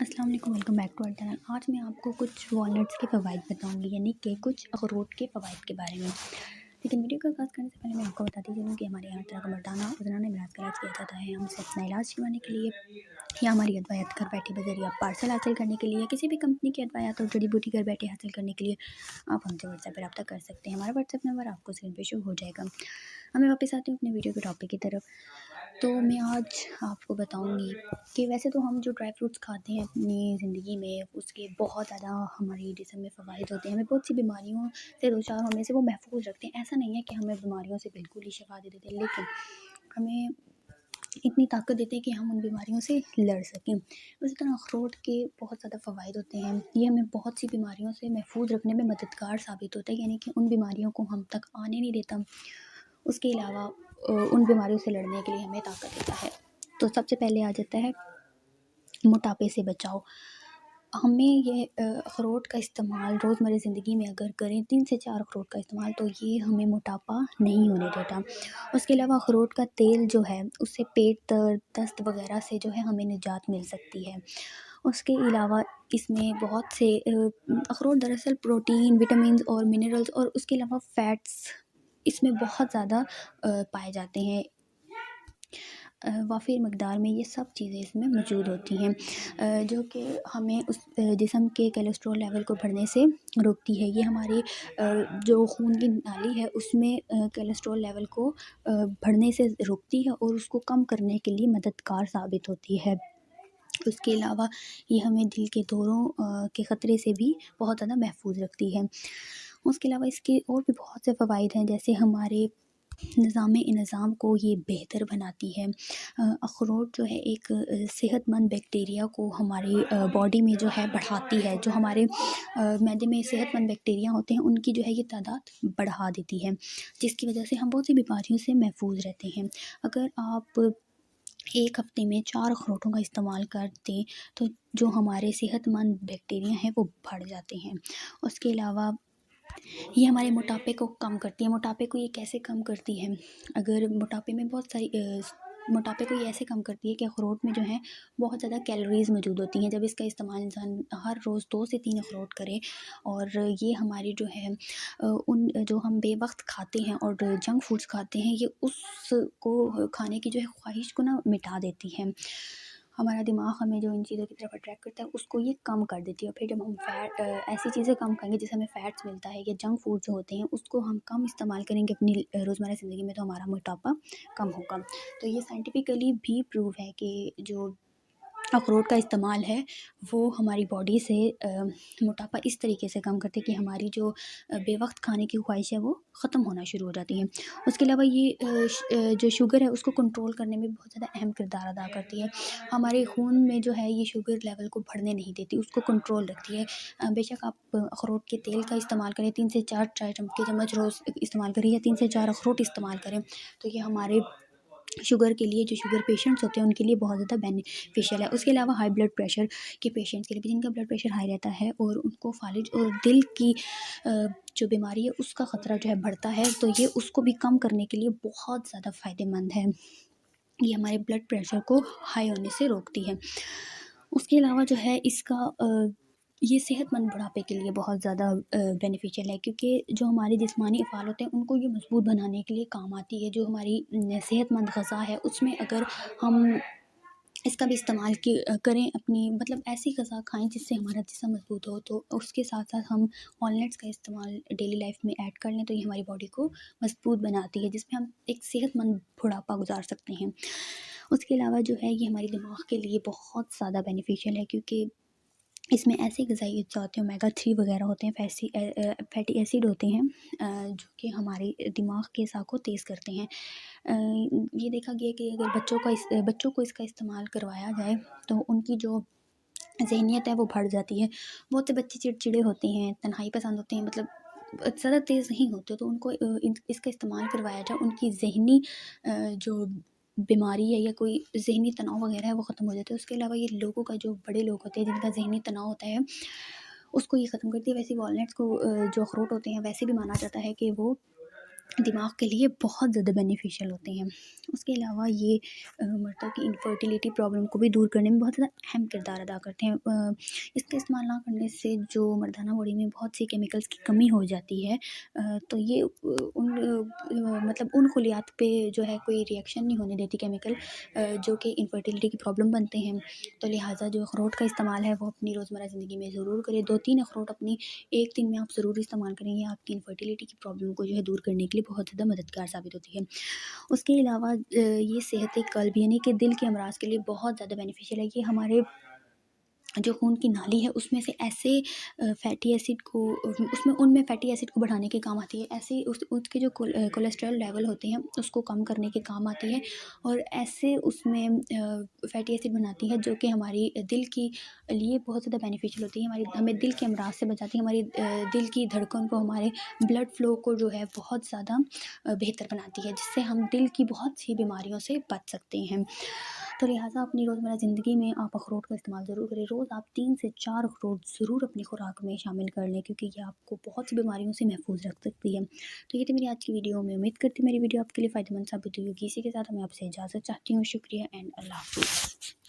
السلام علیکم، welcome back to our channel. آج میں آپ کو کچھ والنٹس کے فوائد بتاؤں گی، یعنی کہ کچھ اخروٹ کے فوائد کے بارے میں۔ لیکن ویڈیو کا آغاز کرنے سے پہلے میں آپ کو بتاتی چلوں کہ ہمارے یہاں ہر طرح کا مردانہ اور زنانہ علاج کا علاج کیا جاتا ہے۔ ہم سے اپنا علاج کروانے کے لیے یا ہماری ادویات گھر بیٹھے بذریعہ پارسل حاصل کرنے کے لیے، کسی بھی کمپنی کی ادویات اور جڑی بوٹی گھر بیٹھے حاصل کرنے کے لیے آپ ہم سے واٹس ایپ پر رابطہ کر سکتے ہیں۔ ہمارا واٹس ایپ نمبر آپ کو اسکرین پہ شو ہو جائے گا۔ میں واپس آتی ہوں اپنے ویڈیو کے ٹاپک کی طرف۔ تو میں آج آپ کو بتاؤں گی کہ ویسے تو ہم جو ڈرائی فروٹس کھاتے ہیں اپنی زندگی میں، اس کے بہت زیادہ ہماری جسم میں فوائد ہوتے ہیں، ہمیں بہت سی بیماریوں سے دوچار ہونے سے وہ محفوظ رکھتے ہیں۔ ایسا نہیں ہے کہ ہمیں بیماریوں سے بالکل ہی شفا دے دیتے ہیں، لیکن ہمیں اتنی طاقت دیتے ہیں کہ ہم ان بیماریوں سے لڑ سکیں۔ اسی طرح اخروٹ کے بہت زیادہ فوائد ہوتے ہیں، یہ ہمیں بہت سی بیماریوں سے محفوظ رکھنے میں مددگار ثابت ہوتا ہے، یعنی کہ ان بیماریوں کو ہم تک آنے نہیں دیتا۔ اس کے علاوہ ان بیماریوں سے لڑنے کے لیے ہمیں طاقت دیتا ہے۔ تو سب سے پہلے آ جاتا ہے موٹاپے سے بچاؤ۔ ہمیں یہ اخروٹ کا استعمال روزمرہ زندگی میں اگر کریں 3 سے 4 اخروٹ کا استعمال، تو یہ ہمیں موٹاپا نہیں ہونے دیتا۔ اس کے علاوہ اخروٹ کا تیل جو ہے، اس سے پیٹ درد، دست وغیرہ سے جو ہے ہمیں نجات مل سکتی ہے۔ اس کے علاوہ اس میں بہت سے اخروٹ دراصل پروٹین، وٹامنز اور منرلز اور اس کے علاوہ فیٹس اس میں بہت زیادہ پائے جاتے ہیں۔ وافر مقدار میں یہ سب چیزیں اس میں موجود ہوتی ہیں، جو کہ ہمیں اس جسم کے کولیسٹرول لیول کو بڑھنے سے روکتی ہے۔ یہ ہماری جو خون کی نالی ہے اس میں کولیسٹرول لیول کو بڑھنے سے روکتی ہے اور اس کو کم کرنے کے لیے مددگار ثابت ہوتی ہے۔ اس کے علاوہ یہ ہمیں دل کے دوروں کے خطرے سے بھی بہت زیادہ محفوظ رکھتی ہے۔ اس کے علاوہ اس کے اور بھی بہت سے فوائد ہیں، جیسے ہمارے نظام کو یہ بہتر بناتی ہے۔ اخروٹ جو ہے ایک صحت مند بیکٹیریا کو ہماری باڈی میں جو ہے بڑھاتی ہے۔ جو ہمارے معدے میں صحت مند بیکٹیریا ہوتے ہیں ان کی جو ہے یہ تعداد بڑھا دیتی ہے، جس کی وجہ سے ہم بہت سی بیماریوں سے محفوظ رہتے ہیں۔ اگر آپ ایک ہفتے میں 4 اخروٹوں کا استعمال کرتے تو جو ہمارے صحت مند بیکٹیریا ہیں وہ بڑھ جاتے ہیں۔ اس کے علاوہ یہ ہمارے موٹاپے کو کم کرتی ہے۔ موٹاپے کو یہ کیسے کم کرتی ہے؟ اگر موٹاپے کو یہ ایسے کم کرتی ہے کہ اخروٹ میں جو ہے بہت زیادہ کیلوریز موجود ہوتی ہیں۔ جب اس کا استعمال انسان ہر روز 2 سے 3 اخروٹ کرے، اور یہ ہماری جو ہے ان جو ہم بے وقت کھاتے ہیں اور جنک فوڈز کھاتے ہیں، یہ اس کو کھانے کی جو ہے خواہش کو مٹا دیتی ہے۔ ہمارا دماغ ہمیں جو ان چیزوں کی طرف اٹریکٹ کرتا ہے اس کو یہ کم کر دیتی ہے، اور پھر جب ہم ایسی چیزیں کم کریں گے جس سے ہمیں فیٹس ملتا ہے یا جنک فوڈ جو ہوتے ہیں اس کو ہم کم استعمال کریں گے اپنی روزمرہ زندگی میں، تو ہمارا موٹاپا کم ہوگا۔ تو یہ سائنٹیفکلی بھی پروو ہے کہ جو اخروٹ کا استعمال ہے وہ ہماری باڈی سے موٹاپا اس طریقے سے کم کرتے کہ ہماری جو بے وقت کھانے کی خواہش ہے وہ ختم ہونا شروع ہو جاتی ہے۔ اس کے علاوہ یہ جو شوگر ہے اس کو کنٹرول کرنے میں بہت زیادہ اہم کردار ادا کرتی ہے۔ ہمارے خون میں جو ہے یہ شوگر لیول کو بڑھنے نہیں دیتی، اس کو کنٹرول رکھتی ہے۔ بے شک آپ اخروٹ کے تیل کا استعمال کریں، 3 سے 4 چائے کے چمچ روز استعمال کریں یا 3 سے 4 اخروٹ استعمال کریں، تو یہ ہمارے شوگر کے لیے، جو شوگر پیشنٹس ہوتے ہیں ان کے لیے بہت زیادہ بینیفیشیل ہے۔ اس کے علاوہ ہائی بلڈ پریشر کے پیشنٹس کے لیے بھی، جن کا بلڈ پریشر ہائی رہتا ہے اور ان کو فالج اور دل کی جو بیماری ہے اس کا خطرہ جو ہے بڑھتا ہے، تو یہ اس کو بھی کم کرنے کے لیے بہت زیادہ فائدہ مند ہے۔ یہ ہمارے بلڈ پریشر کو ہائی ہونے سے روکتی ہے۔ اس کے علاوہ جو ہے اس کا یہ صحت مند بڑھاپے کے لیے بہت زیادہ بینیفیشیل ہے، کیونکہ جو ہمارے جسمانی افعال ہوتے ہیں ان کو یہ مضبوط بنانے کے لیے کام آتی ہے۔ جو ہماری صحت مند غذا ہے اس میں اگر ہم اس کا بھی استعمال کریں، اپنی مطلب ایسی غذا کھائیں جس سے ہمارا جسم مضبوط ہو، تو اس کے ساتھ ساتھ ہم والنٹس کا استعمال ڈیلی لائف میں ایڈ کر لیں تو یہ ہماری باڈی کو مضبوط بناتی ہے، جس میں ہم ایک صحت مند بڑھاپا گزار سکتے ہیں۔ اس کے علاوہ جو ہے یہ ہماری دماغ کے لیے بہت زیادہ بینیفیشیل ہے، کیونکہ اس میں ایسے غذائی اجزاء ہیں، اومیگا 3 وغیرہ ہوتے ہیں، فیٹی ایسڈ ہوتے ہیں، جو کہ ہمارے دماغ کے سا کو تیز کرتے ہیں۔ یہ دیکھا گیا کہ اگر بچوں کو اس کا استعمال کروایا جائے تو ان کی جو ذہنیت ہے وہ بڑھ جاتی ہے۔ بہت سے بچے چڑچڑے ہوتے ہیں، تنہائی پسند ہوتے ہیں، مطلب زیادہ تیز نہیں ہوتے، تو ان کو اس کا استعمال کروایا جائے، ان کی ذہنی جو بیماری ہے یا کوئی ذہنی تناؤ وغیرہ ہے وہ ختم ہو جاتا ہے۔ اس کے علاوہ یہ لوگوں کا جو بڑے لوگ ہوتے ہیں جن کا ذہنی تناؤ ہوتا ہے اس کو یہ ختم کرتی ہے۔ ویسے والنٹس کو جو اخروٹ ہوتے ہیں ویسے بھی مانا جاتا ہے کہ وہ دماغ کے لیے بہت زیادہ بینیفیشیل ہوتے ہیں۔ اس کے علاوہ یہ مردوں کی انفرٹیلیٹی پرابلم کو بھی دور کرنے میں بہت زیادہ اہم کردار ادا کرتے ہیں۔ اس کا استعمال نہ کرنے سے جو مردانہ باڈی میں بہت سی کیمیکلز کی کمی ہو جاتی ہے، تو یہ مطلب ان خلیات پہ جو ہے کوئی ریئیکشن نہیں ہونے دیتی کیمیکل، جو کہ انفرٹیلیٹی کی پرابلم بنتے ہیں۔ تو لہٰذا جو اخروٹ کا استعمال ہے وہ اپنی روزمرہ زندگی میں ضرور کریں۔ 2-3 اخروٹ اپنی ایک دن میں آپ ضرور استعمال کریں، یہ آپ کی انفرٹیلیٹی کی پرابلم کو جو ہے دور کرنے کے لیے بہت زیادہ مددگار ثابت ہوتی ہے۔ اس کے علاوہ یہ صحت قلب یعنی کہ دل کے امراض کے لیے بہت زیادہ بینیفیشیل ہے۔ یہ ہمارے جو خون کی نالی ہے اس میں سے ایسے فیٹی ایسڈ کو ان میں فیٹی ایسڈ کو بڑھانے کے کام آتی ہے، ایسے اس کے جو کولیسٹرول لیول ہوتے ہیں اس کو کم کرنے کے کام آتی ہے، اور ایسے اس میں فیٹی ایسڈ بناتی ہے جو کہ ہماری دل کی لیے بہت زیادہ بینیفیشیل ہوتی ہے، ہمیں دل کے امراض سے بچاتی ہے، ہماری دل کی دھڑکن کو، ہمارے بلڈ فلو کو جو ہے بہت زیادہ بہتر بناتی ہے، جس سے ہم دل کی بہت سی بیماریوں سے بچ سکتے ہیں۔ تو لہٰذا اپنی روزمرہ زندگی میں آپ اخروٹ کا استعمال ضرور کریں۔ روز آپ 3 سے 4 اخروٹ ضرور اپنی خوراک میں شامل کر لیں، کیونکہ یہ آپ کو بہت سی بیماریوں سے محفوظ رکھ سکتی ہے۔ تو یہ تھی میری آج کی ویڈیو، میں امید کرتی ہوں میری ویڈیو آپ کے لیے فائدہ مند ثابت ہوئی ہوگی۔ اسی کے ساتھ میں آپ سے اجازت چاہتی ہوں۔ شکریہ اینڈ اللہ حافظ۔